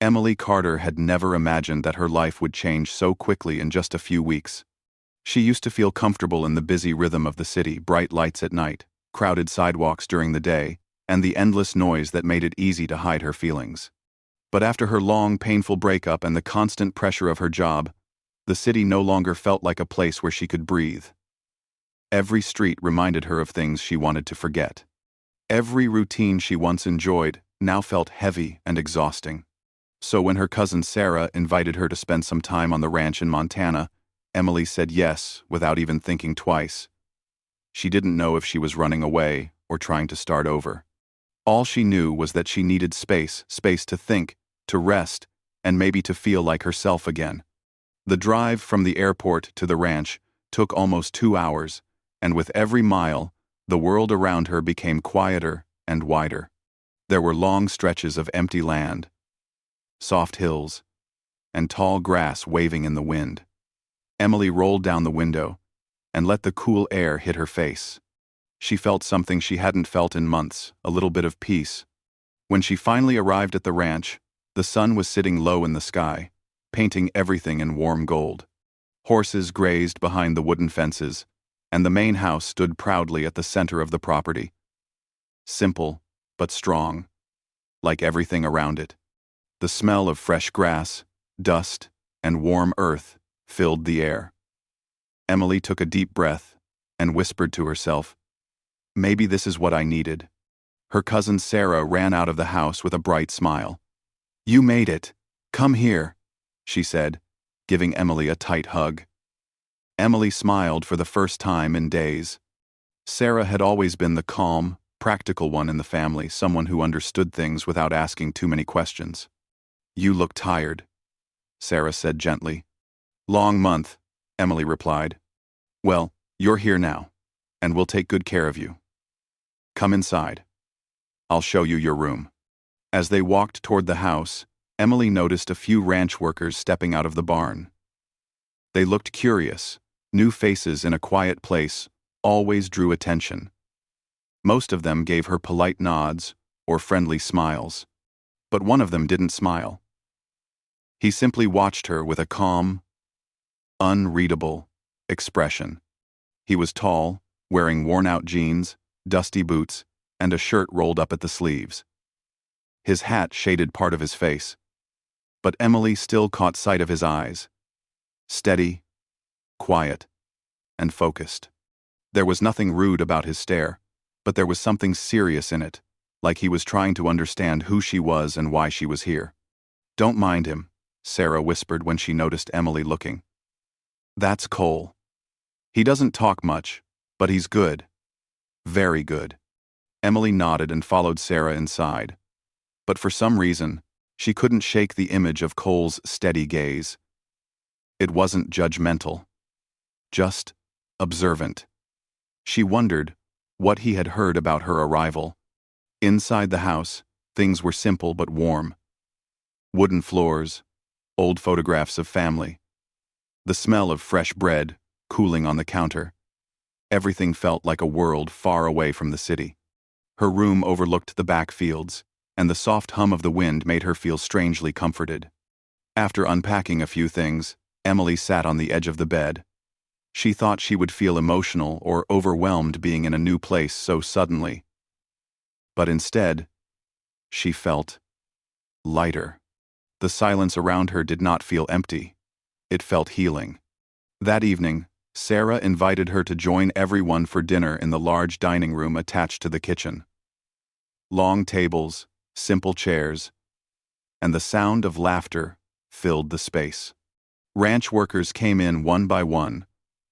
Emily Carter had never imagined that her life would change so quickly in just a few weeks. She used to feel comfortable in the busy rhythm of the city, bright lights at night, crowded sidewalks during the day, and the endless noise that made it easy to hide her feelings. But after her long, painful breakup and the constant pressure of her job, the city no longer felt like a place where she could breathe. Every street reminded her of things she wanted to forget. Every routine she once enjoyed now felt heavy and exhausting. So when her cousin Sarah invited her to spend some time on the ranch in Montana, Emily said yes without even thinking twice. She didn't know if she was running away or trying to start over. All she knew was that she needed space to think, to rest, and maybe to feel like herself again. The drive from the airport to the ranch took almost 2 hours, and with every mile, the world around her became quieter and wider. There were long stretches of empty land, soft hills, and tall grass waving in the wind. Emily rolled down the window and let the cool air hit her face. She felt something she hadn't felt in months, a little bit of peace. When she finally arrived at the ranch, the sun was sitting low in the sky, painting everything in warm gold. Horses grazed behind the wooden fences, and the main house stood proudly at the center of the property. Simple, but strong, like everything around it. The smell of fresh grass, dust, and warm earth filled the air. Emily took a deep breath and whispered to herself, "Maybe this is what I needed." Her cousin Sarah ran out of the house with a bright smile. "You made it. Come here," she said, giving Emily a tight hug. Emily smiled for the first time in days. Sarah had always been the calm, practical one in the family, someone who understood things without asking too many questions. "You look tired," Sarah said gently. "Long month," Emily replied. "Well, you're here now, and we'll take good care of you. Come inside. I'll show you your room." As they walked toward the house, Emily noticed a few ranch workers stepping out of the barn. They looked curious. New faces in a quiet place always drew attention. Most of them gave her polite nods or friendly smiles, but one of them didn't smile. He simply watched her with a calm, unreadable expression. He was tall, wearing worn-out jeans, dusty boots, and a shirt rolled up at the sleeves. His hat shaded part of his face, but Emily still caught sight of his eyes. Steady, quiet, and focused. There was nothing rude about his stare, but there was something serious in it, like he was trying to understand who she was and why she was here. "Don't mind him," Sarah whispered when she noticed Emily looking. "That's Cole. He doesn't talk much, but he's good. Very good." Emily nodded and followed Sarah inside. But for some reason, she couldn't shake the image of Cole's steady gaze. It wasn't judgmental, just observant. She wondered what he had heard about her arrival. Inside the house, things were simple but warm. Wooden floors, old photographs of family, the smell of fresh bread cooling on the counter. Everything felt like a world far away from the city. Her room overlooked the back fields, and the soft hum of the wind made her feel strangely comforted. After unpacking a few things, Emily sat on the edge of the bed. She thought she would feel emotional or overwhelmed being in a new place so suddenly. But instead, she felt lighter. The silence around her did not feel empty. It felt healing. That evening, Sarah invited her to join everyone for dinner in the large dining room attached to the kitchen. Long tables, simple chairs, and the sound of laughter filled the space. Ranch workers came in one by one,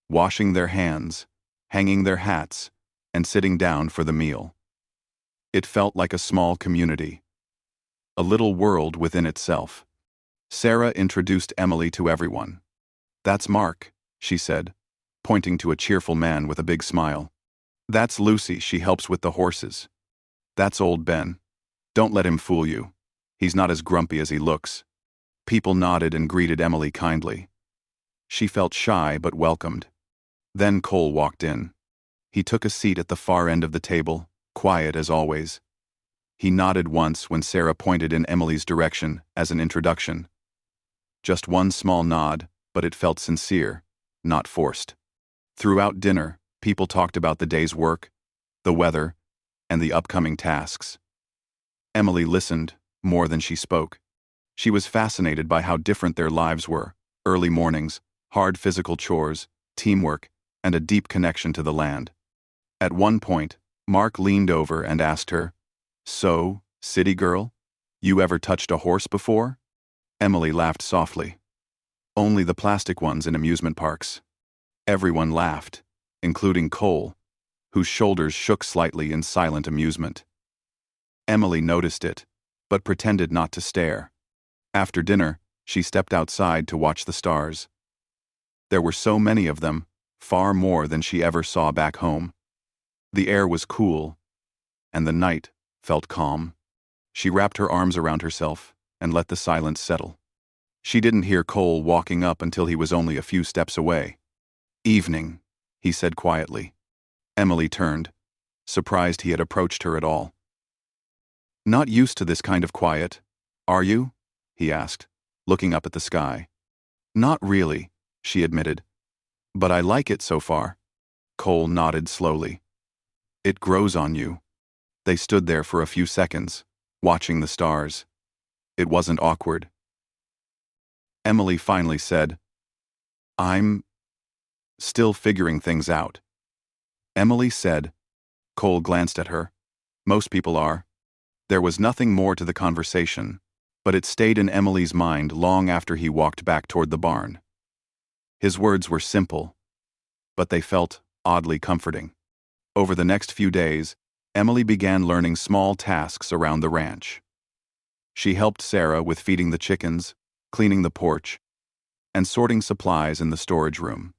washing their hands, hanging their hats, and sitting down for the meal. It felt like a small community, a little world within itself. Sarah introduced Emily to everyone. "That's Mark," she said, pointing to a cheerful man with a big smile. "That's Lucy, she helps with the horses. That's old Ben. Don't let him fool you. He's not as grumpy as he looks." People nodded and greeted Emily kindly. She felt shy but welcomed. Then Cole walked in. He took a seat at the far end of the table, quiet as always. He nodded once when Sarah pointed in Emily's direction as an introduction. Just one small nod, but it felt sincere, not forced. Throughout dinner, people talked about the day's work, the weather, and the upcoming tasks. Emily listened more than she spoke. She was fascinated by how different their lives were: early mornings, hard physical chores, teamwork, and a deep connection to the land. At one point, Mark leaned over and asked her, "So, city girl, you ever touched a horse before?" Emily laughed softly. "Only the plastic ones in amusement parks." Everyone laughed, including Cole, whose shoulders shook slightly in silent amusement. Emily noticed it, but pretended not to stare. After dinner, she stepped outside to watch the stars. There were so many of them, far more than she ever saw back home. The air was cool, and the night felt calm. She wrapped her arms around herself and let the silence settle. She didn't hear Cole walking up until he was only a few steps away. "Evening," he said quietly. Emily turned, surprised he had approached her at all. "Not used to this kind of quiet, are you?" he asked, looking up at the sky. "Not really," she admitted. "But I like it so far." Cole nodded slowly. "It grows on you." They stood there for a few seconds, watching the stars. It wasn't awkward. Emily finally said, "I'm still figuring things out." Emily said. Cole glanced at her. Most people are. There was nothing more to the conversation, but it stayed in Emily's mind long after he walked back toward the barn. His words were simple, but they felt oddly comforting. Over the next few days, Emily began learning small tasks around the ranch. She helped Sarah with feeding the chickens, cleaning the porch, and sorting supplies in the storage room.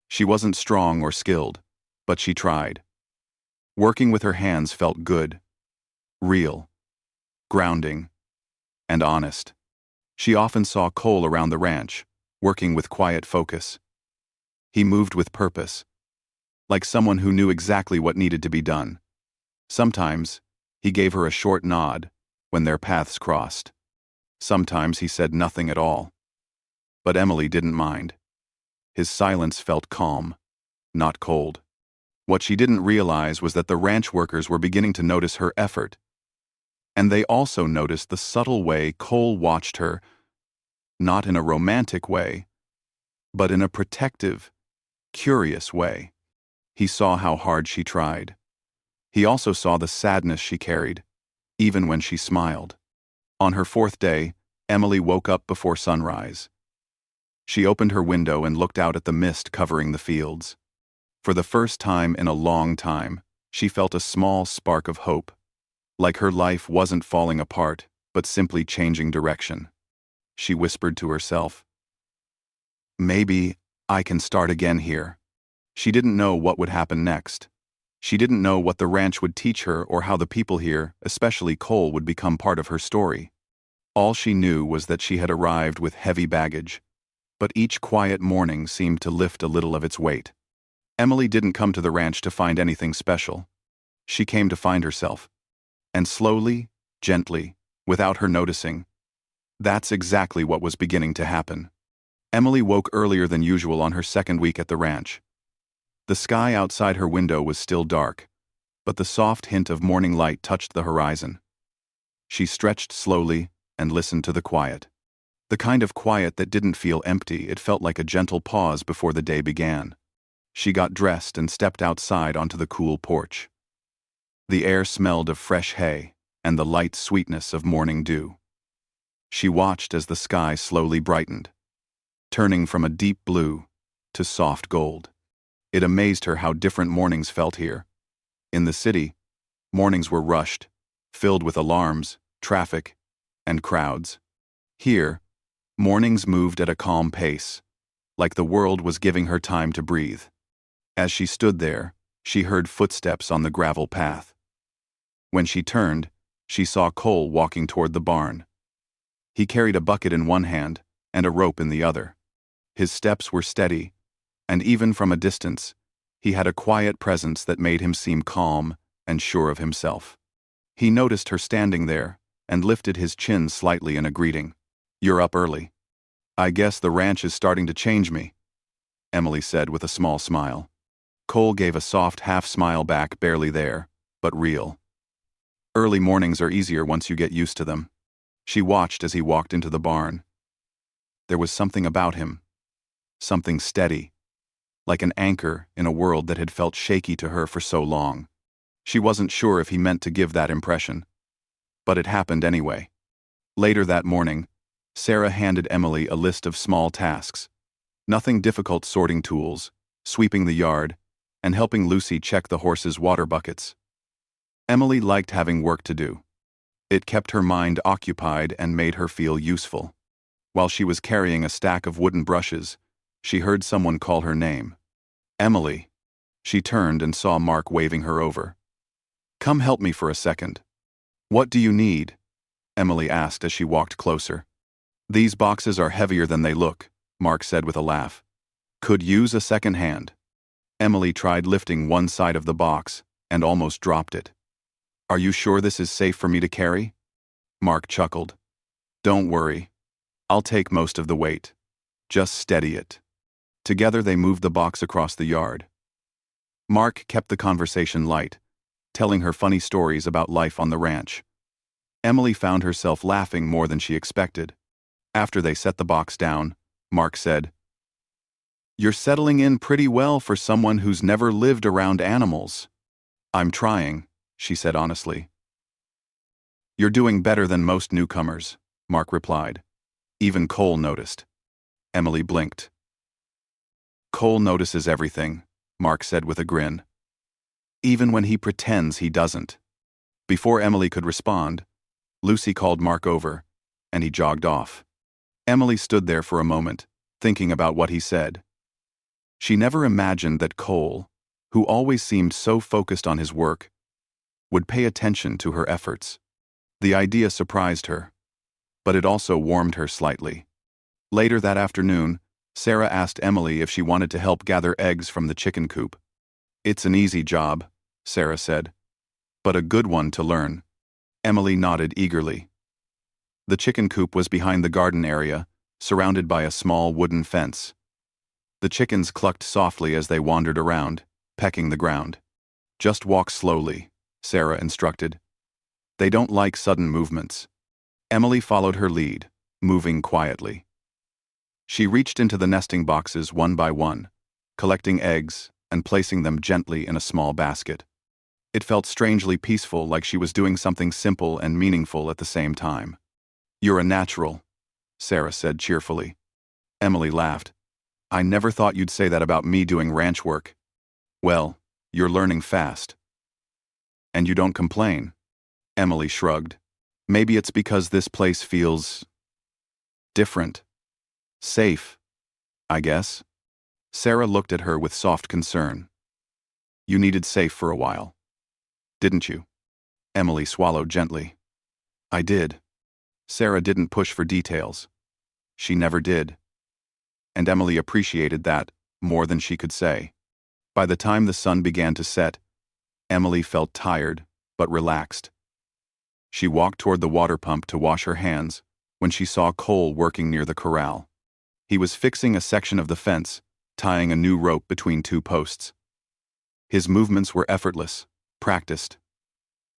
She wasn't strong or skilled, but she tried. Working with her hands felt good, real, grounding, and honest. She often saw Cole around the ranch, working with quiet focus. He moved with purpose, like someone who knew exactly what needed to be done. Sometimes, he gave her a short nod when their paths crossed. Sometimes he said nothing at all. But Emily didn't mind. His silence felt calm, not cold. What she didn't realize was that the ranch workers were beginning to notice her effort. And they also noticed the subtle way Cole watched her, not in a romantic way, but in a protective, curious way. He saw how hard she tried. He also saw the sadness she carried, even when she smiled. On her fourth day, Emily woke up before sunrise. She opened her window and looked out at the mist covering the fields. For the first time in a long time, she felt a small spark of hope, like her life wasn't falling apart, but simply changing direction. She whispered to herself, "Maybe I can start again here." She didn't know what would happen next. She didn't know what the ranch would teach her or how the people here, especially Cole, would become part of her story. All she knew was that she had arrived with heavy baggage, but each quiet morning seemed to lift a little of its weight. Emily didn't come to the ranch to find anything special. She came to find herself. And slowly, gently, without her noticing, that's exactly what was beginning to happen. Emily woke earlier than usual on her second week at the ranch. The sky outside her window was still dark, but the soft hint of morning light touched the horizon. She stretched slowly and listened to the quiet. The kind of quiet that didn't feel empty, it felt like a gentle pause before the day began. She got dressed and stepped outside onto the cool porch. The air smelled of fresh hay and the light sweetness of morning dew. She watched as the sky slowly brightened, turning from a deep blue to soft gold. It amazed her how different mornings felt here. In the city, mornings were rushed, filled with alarms, traffic, and crowds. Here, mornings moved at a calm pace, like the world was giving her time to breathe. As she stood there, she heard footsteps on the gravel path. When she turned, she saw Cole walking toward the barn. He carried a bucket in one hand and a rope in the other. His steps were steady, and even from a distance, he had a quiet presence that made him seem calm and sure of himself. He noticed her standing there and lifted his chin slightly in a greeting. "You're up early. I guess the ranch is starting to change me," Emily said with a small smile. Cole gave a soft half-smile back, barely there, but real. "Early mornings are easier once you get used to them." She watched as he walked into the barn. There was something about him. Something steady, like an anchor in a world that had felt shaky to her for so long. She wasn't sure if he meant to give that impression, but it happened anyway. Later that morning, Sarah handed Emily a list of small tasks. Nothing difficult: sorting tools, sweeping the yard, and helping Lucy check the horses' water buckets. Emily liked having work to do. It kept her mind occupied and made her feel useful. While she was carrying a stack of wooden brushes, she heard someone call her name. "Emily." She turned and saw Mark waving her over. "Come help me for a second." "What do you need?" Emily asked as she walked closer. "These boxes are heavier than they look," Mark said with a laugh. "Could use a second hand." Emily tried lifting one side of the box and almost dropped it. "Are you sure this is safe for me to carry?" Mark chuckled. "Don't worry. I'll take most of the weight. Just steady it." Together they moved the box across the yard. Mark kept the conversation light, telling her funny stories about life on the ranch. Emily found herself laughing more than she expected. After they set the box down, Mark said, "You're settling in pretty well for someone who's never lived around animals." "I'm trying," she said honestly. "You're doing better than most newcomers," Mark replied. Even Cole noticed. Emily blinked. "Cole notices everything," Mark said with a grin. "Even when he pretends he doesn't." Before Emily could respond, Lucy called Mark over, and he jogged off. Emily stood there for a moment, thinking about what he said. She never imagined that Cole, who always seemed so focused on his work, would pay attention to her efforts. The idea surprised her, but it also warmed her slightly. Later that afternoon, Sarah asked Emily if she wanted to help gather eggs from the chicken coop. "It's an easy job," Sarah said, "but a good one to learn." Emily nodded eagerly. The chicken coop was behind the garden area, surrounded by a small wooden fence. The chickens clucked softly as they wandered around, pecking the ground. "Just walk slowly," Sarah instructed. "They don't like sudden movements." Emily followed her lead, moving quietly. She reached into the nesting boxes one by one, collecting eggs and placing them gently in a small basket. It felt strangely peaceful, like she was doing something simple and meaningful at the same time. "You're a natural," Sarah said cheerfully. Emily laughed. "I never thought you'd say that about me doing ranch work." "Well, you're learning fast." "And you don't complain." Emily shrugged. "Maybe it's because this place feels different. Safe, I guess." Sarah looked at her with soft concern. "You needed safe for a while, didn't you?" Emily swallowed gently. "I did." Sarah didn't push for details. She never did. And Emily appreciated that more than she could say. By the time the sun began to set, Emily felt tired but relaxed. She walked toward the water pump to wash her hands when she saw Cole working near the corral. He was fixing a section of the fence, tying a new rope between two posts. His movements were effortless, practiced,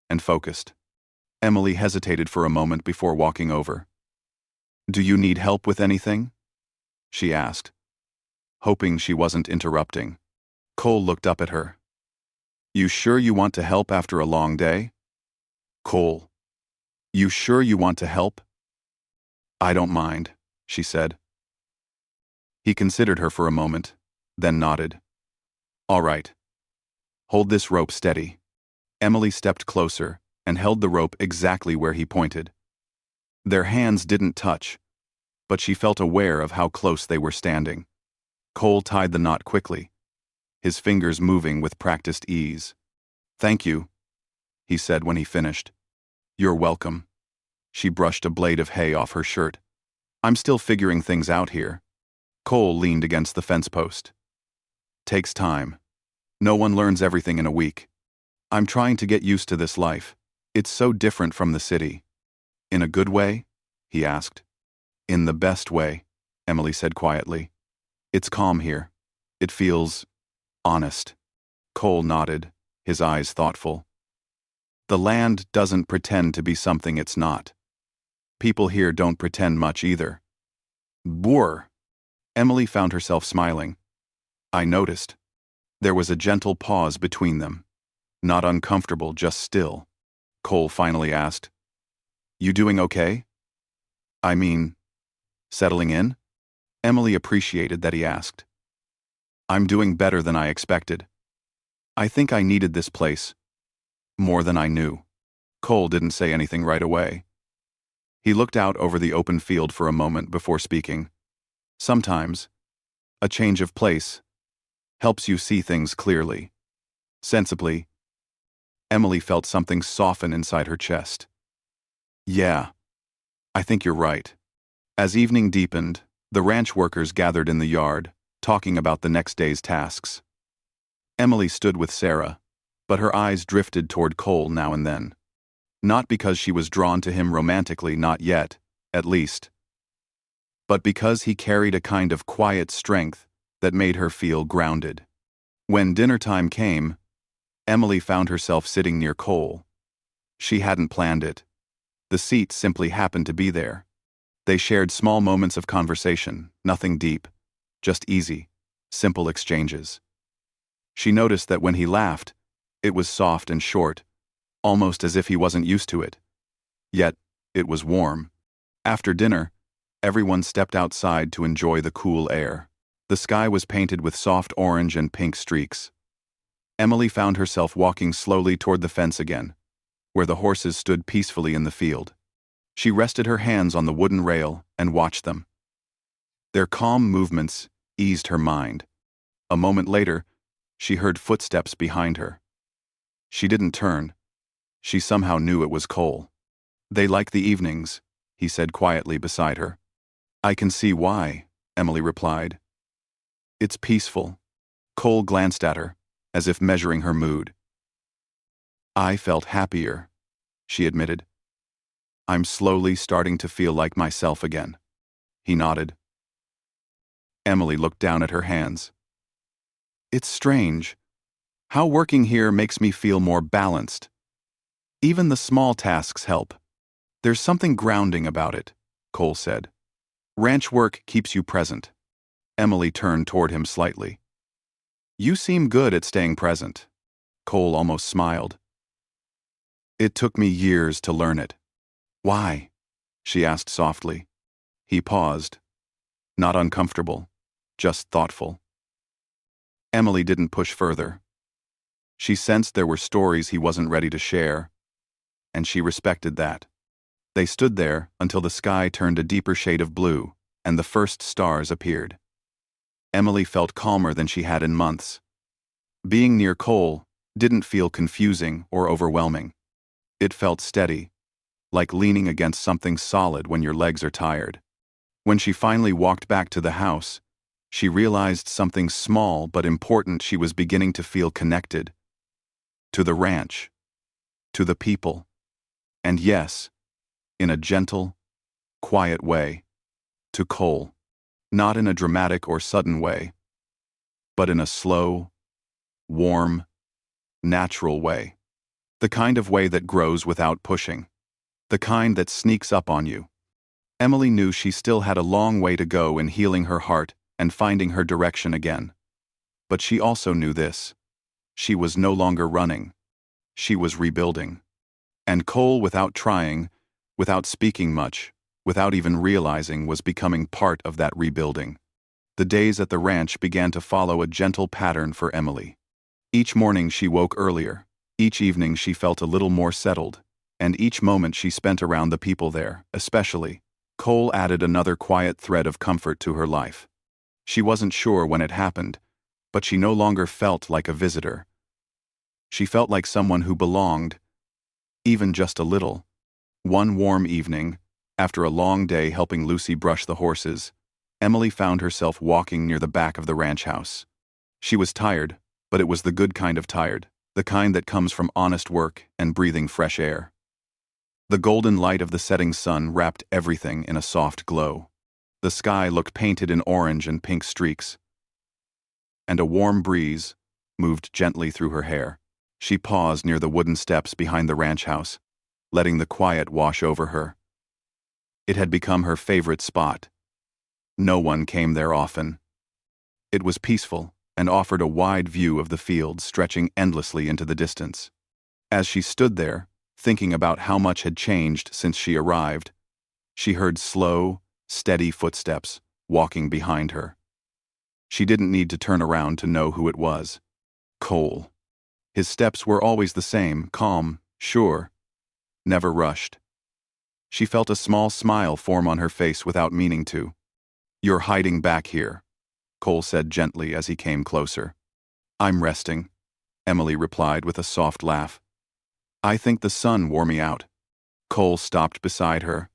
and focused. Emily hesitated for a moment before walking over. "Do you need help with anything?" she asked, hoping she wasn't interrupting. Cole looked up at her. "You sure you want to help after a long day?" "Cole, you sure you want to help?" "I don't mind," she said. He considered her for a moment, then nodded. "All right. Hold this rope steady." Emily stepped closer and held the rope exactly where he pointed. Their hands didn't touch, but she felt aware of how close they were standing. Cole tied the knot quickly, his fingers moving with practiced ease. "Thank you," he said when he finished. "You're welcome." She brushed a blade of hay off her shirt. "I'm still figuring things out here." Cole leaned against the fence post. "Takes time. No one learns everything in a week. I'm trying to get used to this life, It's so different from the city. In a good way? He asked. In the best way, Emily said quietly. It's calm here. It feels honest. Cole nodded, his eyes thoughtful. The land doesn't pretend to be something it's not. People here don't pretend much either. Boor. Emily found herself smiling. I noticed. There was a gentle pause between them. Not uncomfortable, just still. Cole finally asked, You doing okay? I mean, settling in? Emily appreciated that he asked. I'm doing better than I expected. I think I needed this place. More than I knew. Cole didn't say anything right away. He looked out over the open field for a moment before speaking. Sometimes, a change of place helps you see things clearly. Sensibly, Emily felt something soften inside her chest. Yeah, I think you're right. As evening deepened, the ranch workers gathered in the yard, talking about the next day's tasks. Emily stood with Sarah, but her eyes drifted toward Cole now and then. Not because she was drawn to him romantically, not yet, at least, but because he carried a kind of quiet strength that made her feel grounded. When dinner time came, Emily found herself sitting near Cole. She hadn't planned it. The seat simply happened to be there. They shared small moments of conversation, nothing deep, just easy, simple exchanges. She noticed that when he laughed, it was soft and short, almost as if he wasn't used to it. Yet, it was warm. After dinner, everyone stepped outside to enjoy the cool air. The sky was painted with soft orange and pink streaks. Emily found herself walking slowly toward the fence again, where the horses stood peacefully in the field. She rested her hands on the wooden rail and watched them. Their calm movements eased her mind. A moment later, she heard footsteps behind her. She didn't turn. She somehow knew it was Cole. They like the evenings, he said quietly beside her. I can see why, Emily replied. It's peaceful. Cole glanced at her, as if measuring her mood. I felt happier, she admitted. I'm slowly starting to feel like myself again. He nodded. Emily looked down at her hands. It's strange. How working here makes me feel more balanced. Even the small tasks help. There's something grounding about it, Cole said. Ranch work keeps you present. Emily turned toward him slightly. You seem good at staying present. Cole almost smiled. It took me years to learn it. Why? She asked softly. He paused. Not uncomfortable, just thoughtful. Emily didn't push further. She sensed there were stories he wasn't ready to share, and she respected that. They stood there until the sky turned a deeper shade of blue and the first stars appeared. Emily felt calmer than she had in months. Being near Cole didn't feel confusing or overwhelming. It felt steady, like leaning against something solid when your legs are tired. When she finally walked back to the house, she realized something small but important. She was beginning to feel connected. To the ranch. To the people. And yes, in a gentle, quiet way, to Cole. Not in a dramatic or sudden way, but in a slow, warm, natural way. The kind of way that grows without pushing. The kind that sneaks up on you. Emily knew she still had a long way to go in healing her heart and finding her direction again. But she also knew this. She was no longer running. She was rebuilding. And Cole, without trying, without speaking much, without even realizing, was becoming part of that rebuilding. The days at the ranch began to follow a gentle pattern for Emily. Each morning she woke earlier. Each evening she felt a little more settled. And each moment she spent around the people there, especially, Cole added another quiet thread of comfort to her life. She wasn't sure when it happened, but she no longer felt like a visitor. She felt like someone who belonged, even just a little. One warm evening, after a long day helping Lucy brush the horses, Emily found herself walking near the back of the ranch house. She was tired, but it was the good kind of tired, the kind that comes from honest work and breathing fresh air. The golden light of the setting sun wrapped everything in a soft glow. The sky looked painted in orange and pink streaks, and a warm breeze moved gently through her hair. She paused near the wooden steps behind the ranch house, letting the quiet wash over her. It had become her favorite spot. No one came there often. It was peaceful and offered a wide view of the fields stretching endlessly into the distance. As she stood there, thinking about how much had changed since she arrived, she heard slow, steady footsteps walking behind her. She didn't need to turn around to know who it was. Cole. His steps were always the same, calm, sure, never rushed. She felt a small smile form on her face without meaning to. "You're hiding back here," Cole said gently as he came closer. "I'm resting," Emily replied with a soft laugh. "I think the sun wore me out." Cole stopped beside her,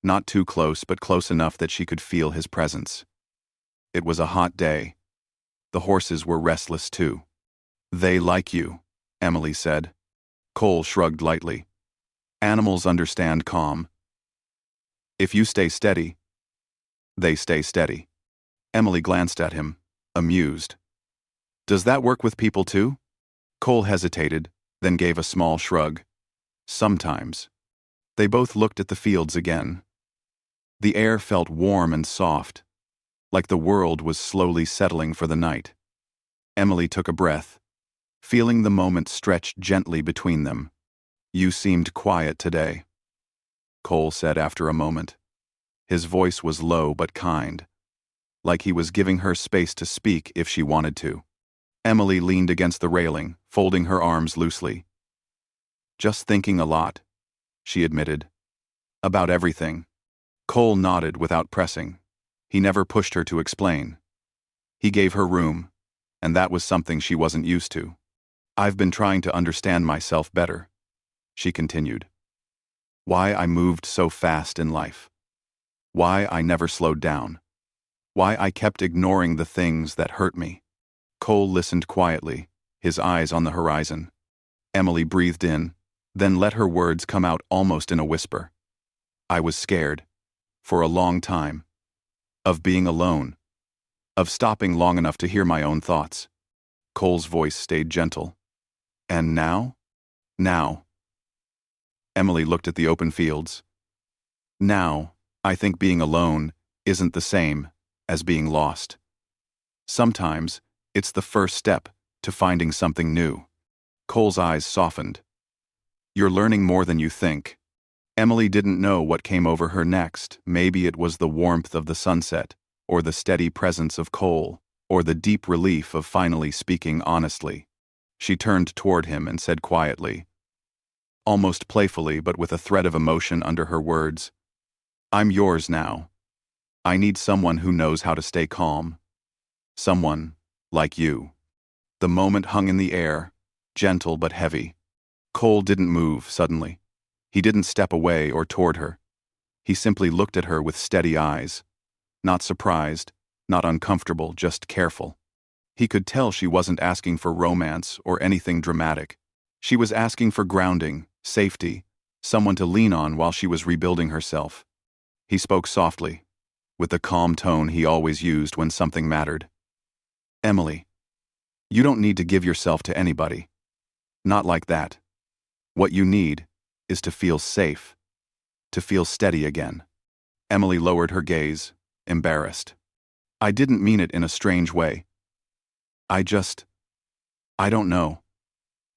not too close but close enough that she could feel his presence. It was a hot day. The horses were restless too. "They like you," Emily said. Cole shrugged lightly. "Animals understand calm. If you stay steady, they stay steady." Emily glanced at him, amused. "Does that work with people too?" Cole hesitated, then gave a small shrug. "Sometimes." They both looked at the fields again. The air felt warm and soft, like the world was slowly settling for the night. Emily took a breath, feeling the moment stretch gently between them. "You seemed quiet today," Cole said after a moment. His voice was low but kind, like he was giving her space to speak if she wanted to. Emily leaned against the railing, folding her arms loosely. "Just thinking a lot," she admitted. "About everything." Cole nodded without pressing. He never pushed her to explain. He gave her room, and that was something she wasn't used to. "I've been trying to understand myself better," she continued. "Why I moved so fast in life. Why I never slowed down. Why I kept ignoring the things that hurt me." Cole listened quietly, his eyes on the horizon. Emily breathed in, then let her words come out almost in a whisper. "I was scared, for a long time, of being alone, of stopping long enough to hear my own thoughts." Cole's voice stayed gentle. "And now?" "Now." Emily looked at the open fields. "Now, I think being alone isn't the same as being lost. Sometimes, it's the first step to finding something new." Cole's eyes softened. "You're learning more than you think." Emily didn't know what came over her next. Maybe it was the warmth of the sunset, or the steady presence of Cole, or the deep relief of finally speaking honestly. She turned toward him and said quietly, almost playfully but with a thread of emotion under her words, "I'm yours now. I need someone who knows how to stay calm. Someone like you." The moment hung in the air, gentle but heavy. Cole didn't move suddenly. He didn't step away or toward her. He simply looked at her with steady eyes. Not surprised, not uncomfortable, just careful. He could tell she wasn't asking for romance or anything dramatic. She was asking for grounding, safety, someone to lean on while she was rebuilding herself. He spoke softly, with the calm tone he always used when something mattered. "Emily, you don't need to give yourself to anybody. Not like that. What you need is to feel safe, to feel steady again." Emily lowered her gaze, embarrassed. "I didn't mean it in a strange way. I don't know.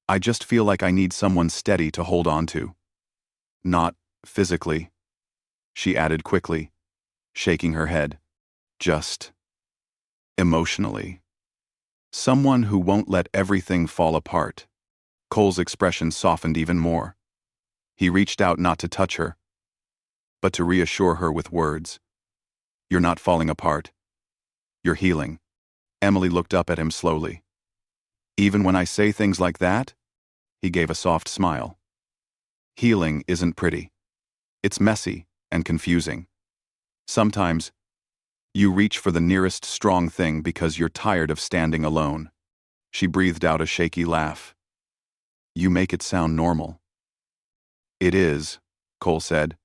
I just feel like I need someone steady to hold on to. Not physically," she added quickly, shaking her head. "Just emotionally. Someone who won't let everything fall apart." Cole's expression softened even more. He reached out not to touch her, but to reassure her with words. "You're not falling apart. You're healing." Emily looked up at him slowly. "Even when I say things like that?" He gave a soft smile. "Healing isn't pretty. It's messy and confusing. Sometimes, you reach for the nearest strong thing because you're tired of standing alone." She breathed out a shaky laugh. "You make it sound normal." "It is," Cole said.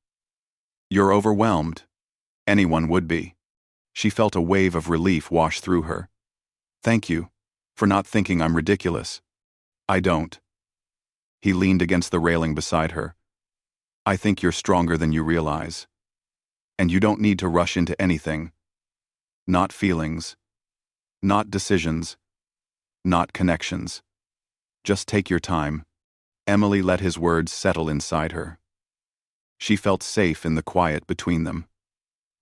You're overwhelmed. Anyone would be. She felt a wave of relief wash through her. Thank you for not thinking I'm ridiculous. I don't. He leaned against the railing beside her. I think you're stronger than you realize. And you don't need to rush into anything. Not feelings. Not decisions. Not connections. Just take your time. Emily let his words settle inside her. She felt safe in the quiet between them.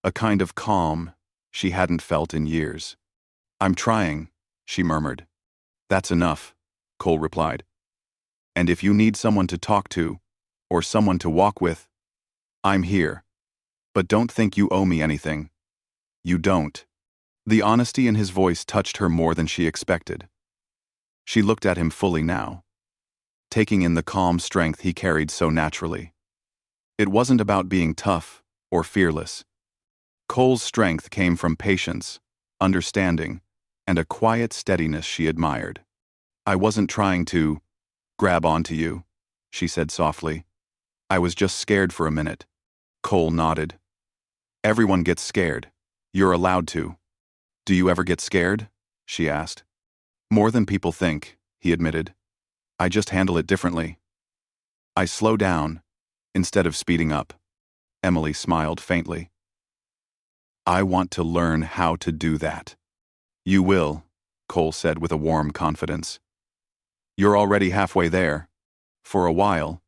A kind of calm she hadn't felt in years. I'm trying, she murmured. That's enough, Cole replied. And if you need someone to talk to, or someone to walk with, I'm here. But don't think you owe me anything. You don't. The honesty in his voice touched her more than she expected. She looked at him fully now, taking in the calm strength he carried so naturally. It wasn't about being tough or fearless. Cole's strength came from patience, understanding, and a quiet steadiness she admired. I wasn't trying to grab onto you, she said softly. I was just scared for a minute. Cole nodded. Everyone gets scared. You're allowed to. Do you ever get scared? She asked. More than people think, he admitted. I just handle it differently. I slow down, instead of speeding up. Emily smiled faintly. I want to learn how to do that. You will, Cole said with a warm confidence. You're already halfway there. For a while,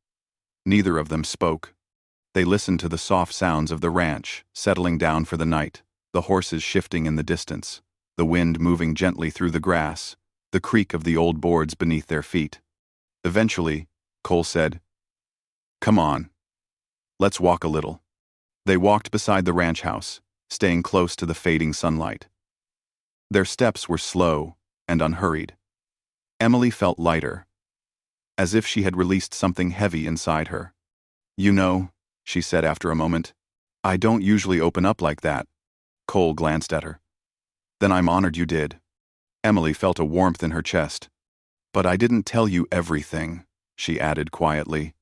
neither of them spoke. They listened to the soft sounds of the ranch settling down for the night, the horses shifting in the distance, the wind moving gently through the grass, the creak of the old boards beneath their feet. Eventually, Cole said, Come on. Let's walk a little. They walked beside the ranch house, staying close to the fading sunlight. Their steps were slow and unhurried. Emily felt lighter, as if she had released something heavy inside her. You know, she said after a moment, I don't usually open up like that. Cole glanced at her. Then I'm honored you did. Emily felt a warmth in her chest. But I didn't tell you everything, she added quietly.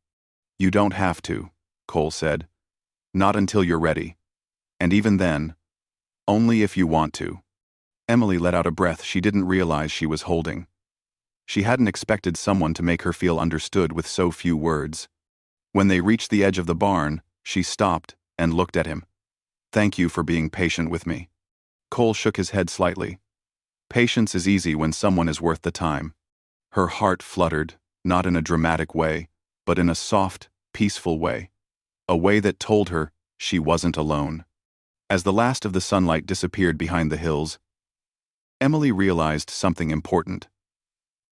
You don't have to, Cole said. Not until you're ready. And even then, only if you want to. Emily let out a breath she didn't realize she was holding. She hadn't expected someone to make her feel understood with so few words. When they reached the edge of the barn, she stopped and looked at him. Thank you for being patient with me. Cole shook his head slightly. Patience is easy when someone is worth the time. Her heart fluttered, not in a dramatic way, but in a soft, peaceful way. A way that told her she wasn't alone. As the last of the sunlight disappeared behind the hills, Emily realized something important.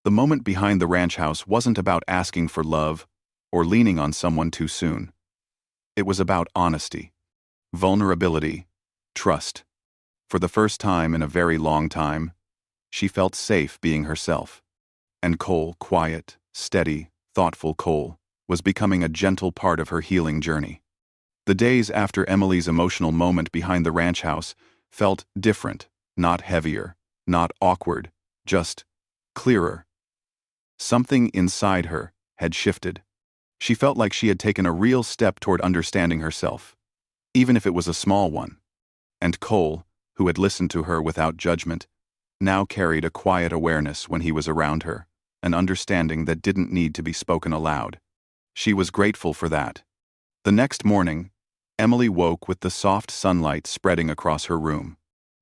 The moment behind the ranch house wasn't about asking for love or leaning on someone too soon. It was about honesty, vulnerability, trust. For the first time in a very long time, she felt safe being herself. And Cole, quiet, steady, thoughtful Cole, was becoming a gentle part of her healing journey. The days after Emily's emotional moment behind the ranch house felt different, not heavier, not awkward, just clearer. Something inside her had shifted. She felt like she had taken a real step toward understanding herself, even if it was a small one. And Cole, who had listened to her without judgment, now carried a quiet awareness when he was around her, an understanding that didn't need to be spoken aloud. She was grateful for that. The next morning, Emily woke with the soft sunlight spreading across her room.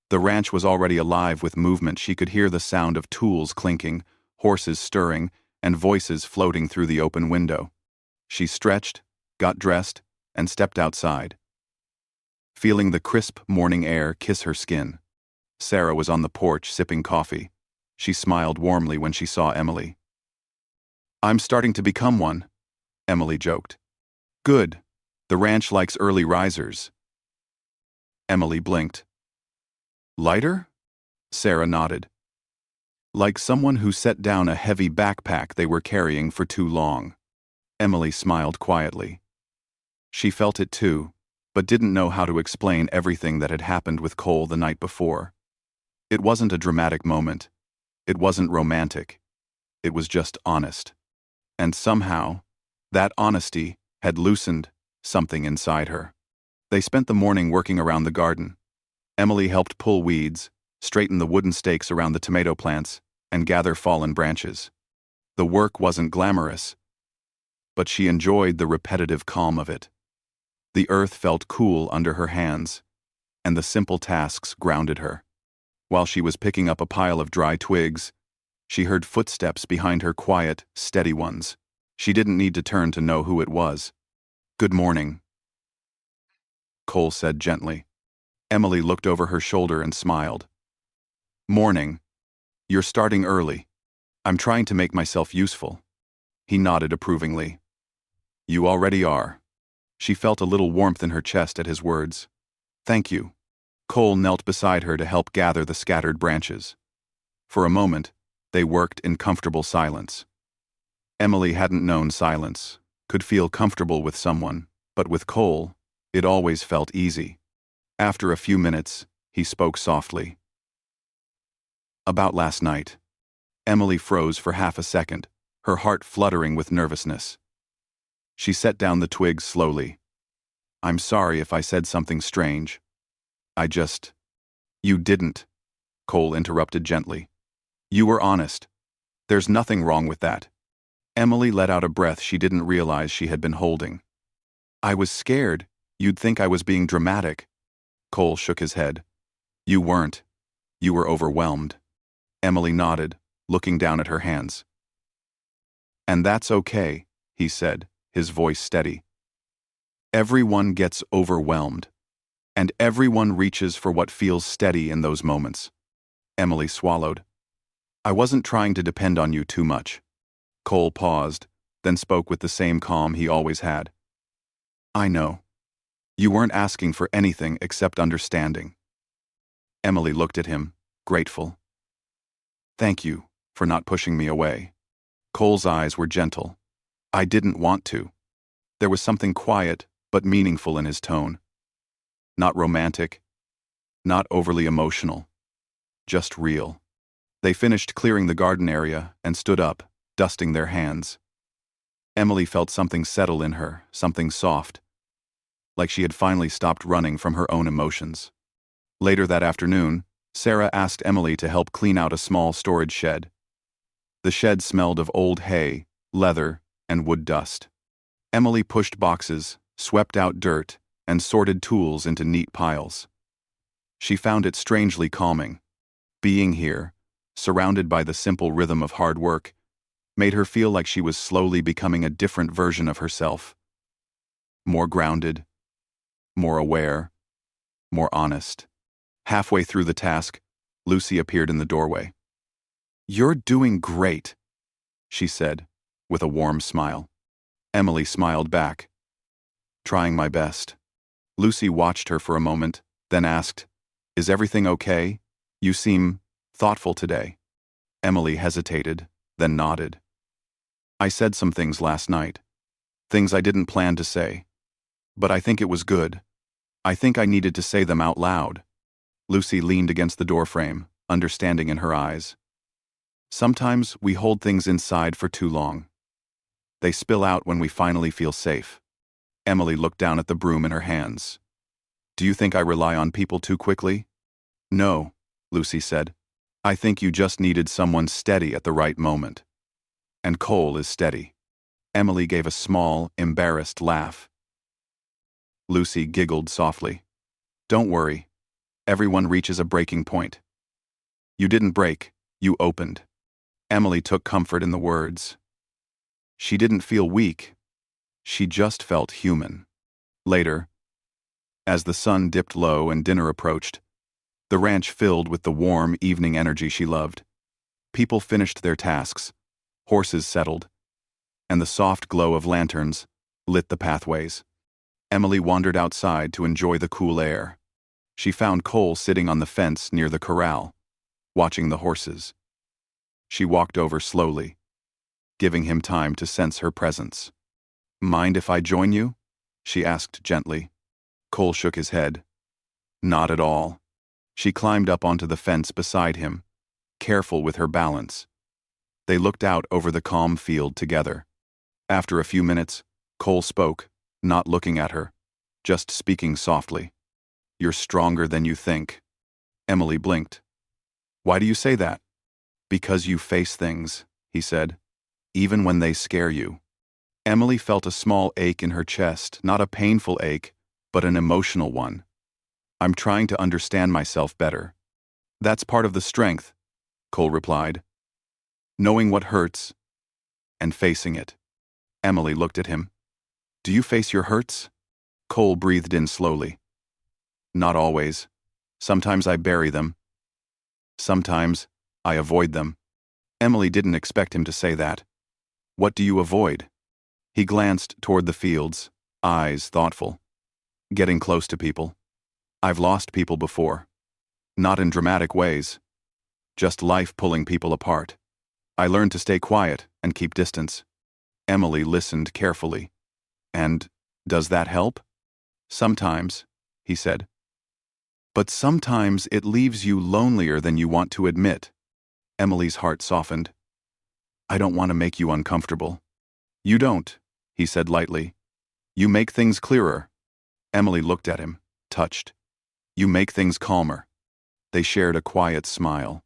The ranch was already alive with movement. She could hear the sound of tools clinking, horses stirring, and voices floating through the open window. She stretched, got dressed, and stepped outside. Feeling the crisp morning air kiss her skin, Sarah was on the porch sipping coffee. She smiled warmly when she saw Emily. I'm starting to become one, Emily joked. Good. The ranch likes early risers. Emily blinked. Lighter? Sarah nodded. Like someone who set down a heavy backpack they were carrying for too long. Emily smiled quietly. She felt it too, but didn't know how to explain everything that had happened with Cole the night before. It wasn't a dramatic moment. It wasn't romantic. It was just honest. And somehow, that honesty had loosened, something inside her. They spent the morning working around the garden. Emily helped pull weeds, straighten the wooden stakes around the tomato plants, and gather fallen branches. The work wasn't glamorous, but she enjoyed the repetitive calm of it. The earth felt cool under her hands, and the simple tasks grounded her. While she was picking up a pile of dry twigs, she heard footsteps behind her, quiet, steady ones. She didn't need to turn to know who it was. "Good morning," Cole said gently. Emily looked over her shoulder and smiled. "Morning. You're starting early. I'm trying to make myself useful." He nodded approvingly. "You already are." She felt a little warmth in her chest at his words. "Thank you." Cole knelt beside her to help gather the scattered branches. For a moment, they worked in comfortable silence. Emily hadn't known silence, could feel comfortable with someone, but with Cole, it always felt easy. After a few minutes, he spoke softly. "About last night." Emily froze for half a second, her heart fluttering with nervousness. She set down the twigs slowly. "I'm sorry if I said something strange. I just—" "You didn't," Cole interrupted gently. "You were honest. There's nothing wrong with that." Emily let out a breath she didn't realize she had been holding. "I was scared. You'd think I was being dramatic." Cole shook his head. "You weren't. You were overwhelmed." Emily nodded, looking down at her hands. "And that's okay," he said, his voice steady. "Everyone gets overwhelmed, and everyone reaches for what feels steady in those moments." Emily swallowed. "I wasn't trying to depend on you too much." Cole paused, then spoke with the same calm he always had. "I know. You weren't asking for anything except understanding." Emily looked at him, grateful. "Thank you for not pushing me away." Cole's eyes were gentle. "I didn't want to." There was something quiet but meaningful in his tone. Not romantic, not overly emotional, just real. They finished clearing the garden area and stood up, dusting their hands. Emily felt something settle in her, something soft, like she had finally stopped running from her own emotions. Later that afternoon, Sarah asked Emily to help clean out a small storage shed. The shed smelled of old hay, leather, and wood dust. Emily pushed boxes, swept out dirt, and sorted tools into neat piles. She found it strangely calming. Being here, surrounded by the simple rhythm of hard work, made her feel like she was slowly becoming a different version of herself. More grounded, more aware, more honest. Halfway through the task, Lucy appeared in the doorway. "You're doing great," she said, with a warm smile. Emily smiled back. "Trying my best." Lucy watched her for a moment, then asked, "Is everything okay? You seem thoughtful today." Emily hesitated, then nodded. "I said some things last night. Things I didn't plan to say. But I think it was good. I think I needed to say them out loud." Lucy leaned against the doorframe, understanding in her eyes. "Sometimes we hold things inside for too long. They spill out when we finally feel safe." Emily looked down at the broom in her hands. "Do you think I rely on people too quickly?" "No," Lucy said. "I think you just needed someone steady at the right moment. And Cole is steady." Emily gave a small, embarrassed laugh. Lucy giggled softly. "Don't worry. Everyone reaches a breaking point." "You didn't break, you opened." Emily took comfort in the words. She didn't feel weak. She just felt human. Later, as the sun dipped low and dinner approached, the ranch filled with the warm evening energy she loved. People finished their tasks, horses settled, and the soft glow of lanterns lit the pathways. Emily wandered outside to enjoy the cool air. She found Cole sitting on the fence near the corral, watching the horses. She walked over slowly, giving him time to sense her presence. "Mind if I join you?" she asked gently. Cole shook his head. "Not at all." She climbed up onto the fence beside him, careful with her balance. They looked out over the calm field together. After a few minutes, Cole spoke, not looking at her, just speaking softly. "You're stronger than you think." Emily blinked. "Why do you say that?" "Because you face things," he said, "even when they scare you." Emily felt a small ache in her chest, not a painful ache, but an emotional one. "I'm trying to understand myself better." "That's part of the strength," Cole replied. "Knowing what hurts and facing it." Emily looked at him. "Do you face your hurts?" Cole breathed in slowly. "Not always. Sometimes I bury them. Sometimes I avoid them." Emily didn't expect him to say that. "What do you avoid?" He glanced toward the fields, eyes thoughtful. "Getting close to people. I've lost people before. Not in dramatic ways. Just life pulling people apart. I learned to stay quiet and keep distance." Emily listened carefully. "And does that help?" "Sometimes," he said. "But sometimes it leaves you lonelier than you want to admit." Emily's heart softened. "I don't want to make you uncomfortable." "You don't," he said lightly. "You make things clearer." Emily looked at him, touched. "You make things calmer." They shared a quiet smile.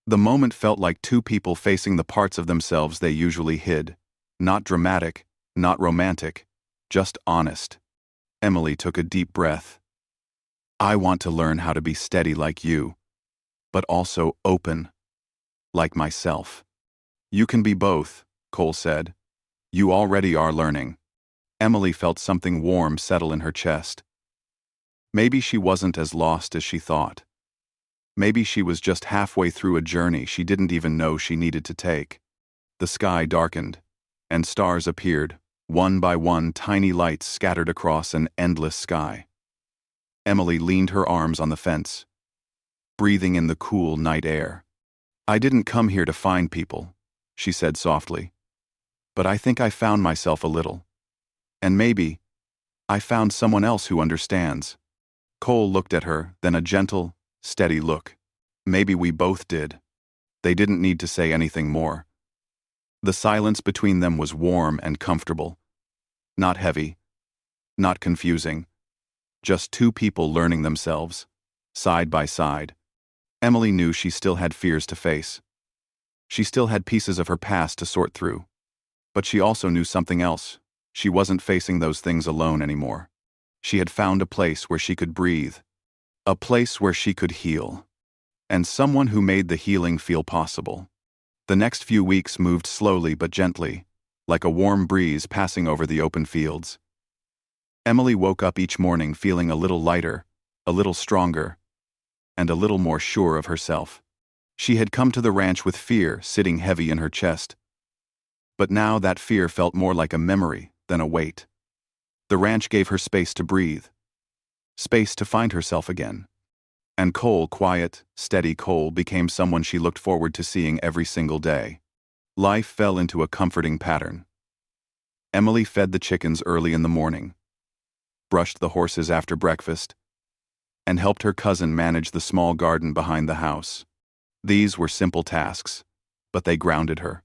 The moment felt like two people facing the parts of themselves they usually hid. Not dramatic, not romantic, just honest. Emily took a deep breath. "I want to learn how to be steady like you, but also open, like myself." "You can be both," Cole said. "You already are learning." Emily felt something warm settle in her chest. Maybe she wasn't as lost as she thought. Maybe she was just halfway through a journey she didn't even know she needed to take. The sky darkened, and stars appeared, one by one, tiny lights scattered across an endless sky. Emily leaned her arms on the fence, breathing in the cool night air. "I didn't come here to find people," she said softly. "But I think I found myself a little. And maybe I found someone else who understands." Cole looked at her, then a gentle, steady look. "Maybe we both did." They didn't need to say anything more. The silence between them was warm and comfortable. Not heavy, not confusing. Just two people learning themselves, side by side. Emily knew she still had fears to face. She still had pieces of her past to sort through. But she also knew something else. She wasn't facing those things alone anymore. She had found a place where she could breathe. A place where she could heal. And someone who made the healing feel possible. The next few weeks moved slowly but gently, like a warm breeze passing over the open fields. Emily woke up each morning feeling a little lighter, a little stronger, and a little more sure of herself. She had come to the ranch with fear sitting heavy in her chest. But now that fear felt more like a memory than a weight. The ranch gave her space to breathe, space to find herself again. And Cole, quiet, steady Cole, became someone she looked forward to seeing every single day. Life fell into a comforting pattern. Emily fed the chickens early in the morning, brushed the horses after breakfast, and helped her cousin manage the small garden behind the house. These were simple tasks, but they grounded her.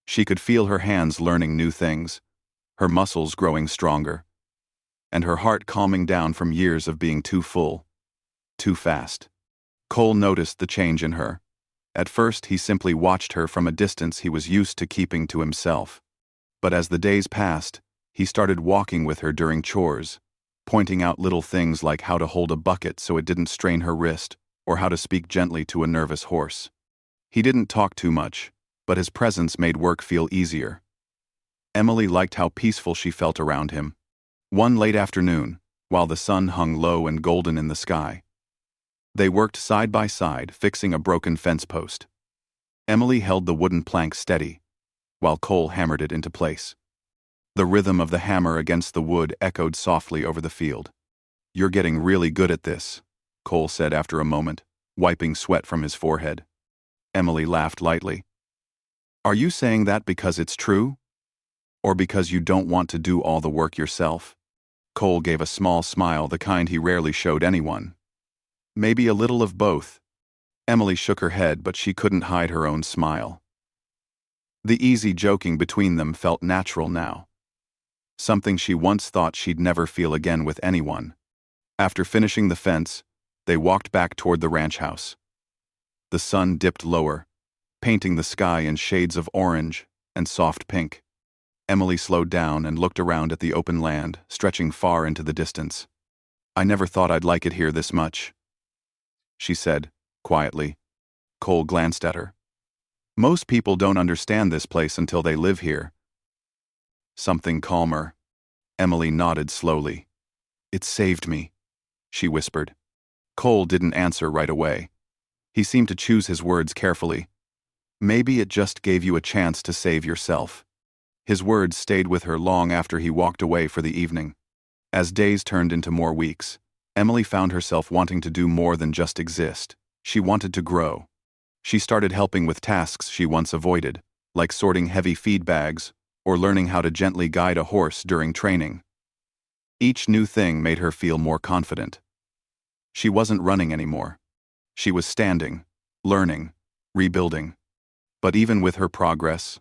She could feel her hands learning new things, her muscles growing stronger, and her heart calming down from years of being too full, too fast. Cole noticed the change in her. At first, he simply watched her from a distance he was used to keeping to himself. But as the days passed, he started walking with her during chores, pointing out little things like how to hold a bucket so it didn't strain her wrist, or how to speak gently to a nervous horse. He didn't talk too much, but his presence made work feel easier. Emily liked how peaceful she felt around him. One late afternoon, while the sun hung low and golden in the sky, they worked side by side, fixing a broken fence post. Emily held the wooden plank steady, while Cole hammered it into place. The rhythm of the hammer against the wood echoed softly over the field. "You're getting really good at this," Cole said after a moment, wiping sweat from his forehead. Emily laughed lightly. "Are you saying that because it's true? Or because you don't want to do all the work yourself?" Cole gave a small smile, the kind he rarely showed anyone. "Maybe a little of both." Emily shook her head, but she couldn't hide her own smile. The easy joking between them felt natural now. something she once thought she'd never feel again with anyone. After finishing the fence, they walked back toward the ranch house. The sun dipped lower, painting the sky in shades of orange and soft pink. Emily slowed down and looked around at the open land, stretching far into the distance. "I never thought I'd like it here this much," she said, quietly. Cole glanced at her. "Most people don't understand this place until they live here." Something calmer. Emily nodded slowly. "It saved me," she whispered. Cole didn't answer right away. He seemed to choose his words carefully. "Maybe it just gave you a chance to save yourself." His words stayed with her long after he walked away for the evening. As days turned into more weeks, Emily found herself wanting to do more than just exist. She wanted to grow. She started helping with tasks she once avoided, like sorting heavy feed bags or learning how to gently guide a horse during training. Each new thing made her feel more confident. She wasn't running anymore. She was standing, learning, rebuilding. But even with her progress,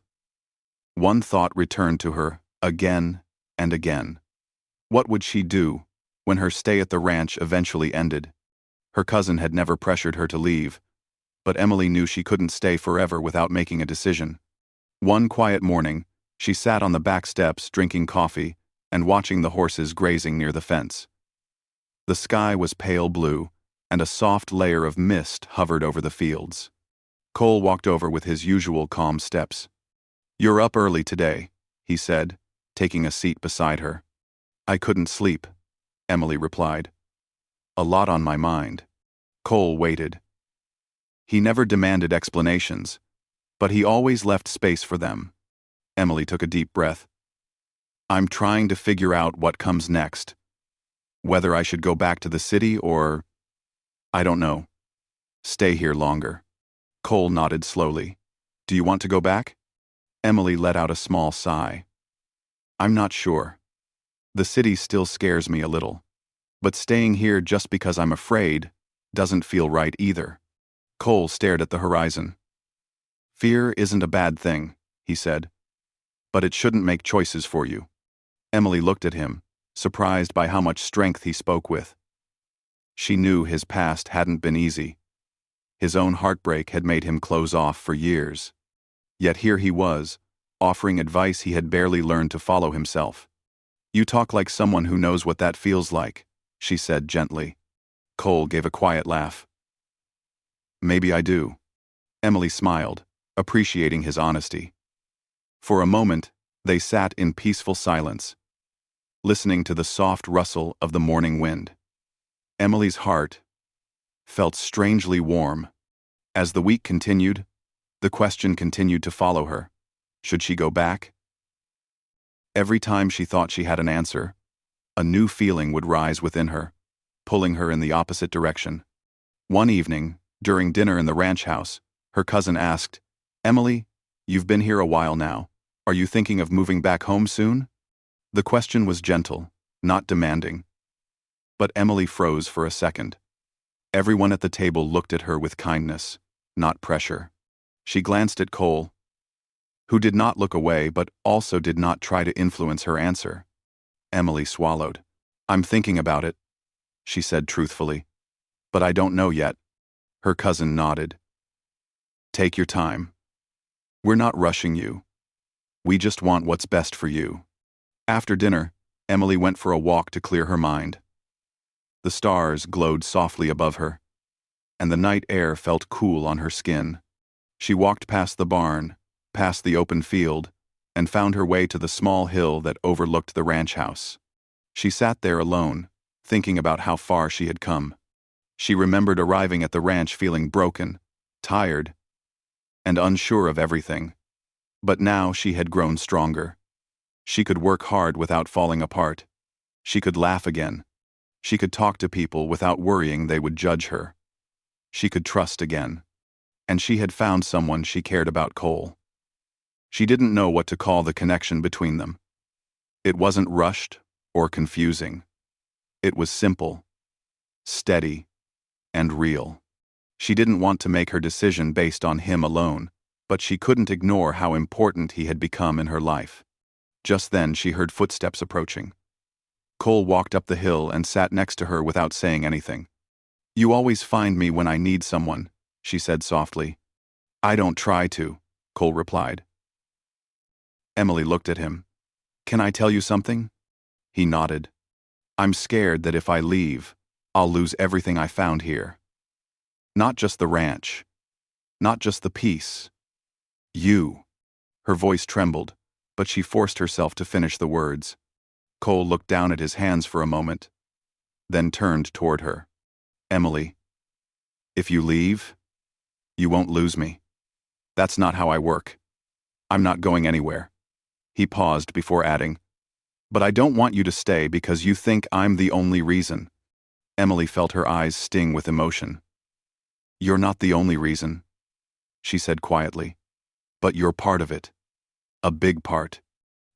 one thought returned to her again and again. What would she do when her stay at the ranch eventually ended? Her cousin had never pressured her to leave, but Emily knew she couldn't stay forever without making a decision. One quiet morning, she sat on the back steps drinking coffee and watching the horses grazing near the fence. The sky was pale blue, and a soft layer of mist hovered over the fields. Cole walked over with his usual calm steps. "You're up early today," he said, taking a seat beside her. "I couldn't sleep," Emily replied. "A lot on my mind." Cole waited. He never demanded explanations, but he always left space for them. Emily took a deep breath. "I'm trying to figure out what comes next. Whether I should go back to the city or, I don't know, stay here longer." Cole nodded slowly. "Do you want to go back?" Emily let out a small sigh. "I'm not sure. The city still scares me a little. But staying here just because I'm afraid doesn't feel right either." Cole stared at the horizon. "Fear isn't a bad thing," he said. "But it shouldn't make choices for you." Emily looked at him, surprised by how much strength he spoke with. She knew his past hadn't been easy. His own heartbreak had made him close off for years. Yet here he was, offering advice he had barely learned to follow himself. "You talk like someone who knows what that feels like," she said gently. Cole gave a quiet laugh. "Maybe I do." Emily smiled, appreciating his honesty. For a moment, they sat in peaceful silence, listening to the soft rustle of the morning wind. Emily's heart felt strangely warm. As the week continued, the question continued to follow her. Should she go back? Every time she thought she had an answer, a new feeling would rise within her, pulling her in the opposite direction. One evening, during dinner in the ranch house, her cousin asked, "Emily, you've been here a while now. Are you thinking of moving back home soon?" The question was gentle, not demanding. But Emily froze for a second. Everyone at the table looked at her with kindness, not pressure. She glanced at Cole, who did not look away but also did not try to influence her answer. Emily swallowed. "I'm thinking about it," she said truthfully. "But I don't know yet." Her cousin nodded. "Take your time. We're not rushing you. We just want what's best for you." After dinner, Emily went for a walk to clear her mind. The stars glowed softly above her, and the night air felt cool on her skin. She walked past the barn, past the open field, and found her way to the small hill that overlooked the ranch house. She sat there alone, thinking about how far she had come. She remembered arriving at the ranch feeling broken, tired, and unsure of everything. But now she had grown stronger. She could work hard without falling apart. She could laugh again. She could talk to people without worrying they would judge her. She could trust again. And she had found someone she cared about. Cole. She didn't know what to call the connection between them. It wasn't rushed or confusing. It was simple, steady, and real. She didn't want to make her decision based on him alone, but she couldn't ignore how important he had become in her life. Just then she heard footsteps approaching. Cole walked up the hill and sat next to her without saying anything. "You always find me when I need someone," she said softly. "I don't try to," Cole replied. Emily looked at him. "Can I tell you something?" He nodded. "I'm scared that if I leave, I'll lose everything I found here. Not just the ranch. Not just the peace. You." Her voice trembled, but she forced herself to finish the words. Cole looked down at his hands for a moment, then turned toward her. "Emily, if you leave, you won't lose me. That's not how I work. I'm not going anywhere." He paused before adding, "But I don't want you to stay because you think I'm the only reason." Emily felt her eyes sting with emotion. "You're not the only reason," she said quietly. "But you're part of it. A big part."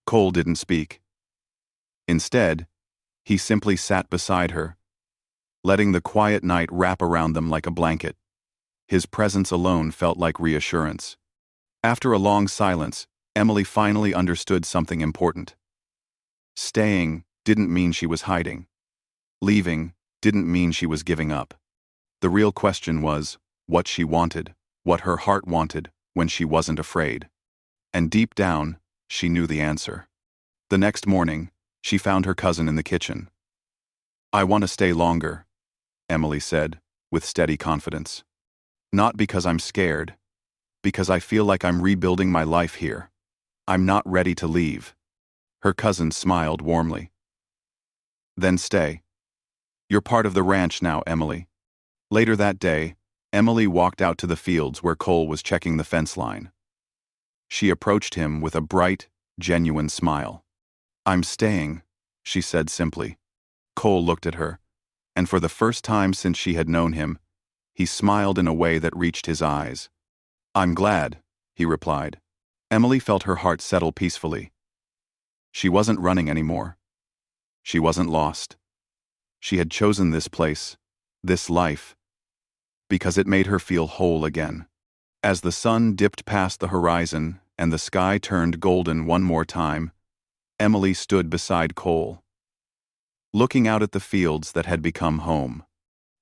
Cole didn't speak. Instead, he simply sat beside her, letting the quiet night wrap around them like a blanket. His presence alone felt like reassurance. After a long silence, Emily finally understood something important. Staying didn't mean she was hiding. Leaving didn't mean she was giving up. The real question was what she wanted, what her heart wanted when she wasn't afraid. And deep down, she knew the answer. The next morning, she found her cousin in the kitchen. "I want to stay longer," Emily said, with steady confidence. "Not because I'm scared, because I feel like I'm rebuilding my life here. I'm not ready to leave." Her cousin smiled warmly. "Then stay. You're part of the ranch now, Emily." Later that day, Emily walked out to the fields where Cole was checking the fence line. She approached him with a bright, genuine smile. "I'm staying," she said simply. Cole looked at her, and for the first time since she had known him, he smiled in a way that reached his eyes. "I'm glad," he replied. Emily felt her heart settle peacefully. She wasn't running anymore. She wasn't lost. She had chosen this place, this life, because it made her feel whole again. As the sun dipped past the horizon and the sky turned golden one more time, Emily stood beside Cole, looking out at the fields that had become home.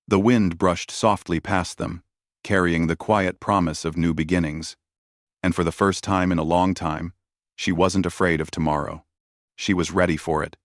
The wind brushed softly past them, carrying the quiet promise of new beginnings. And for the first time in a long time, she wasn't afraid of tomorrow. She was ready for it.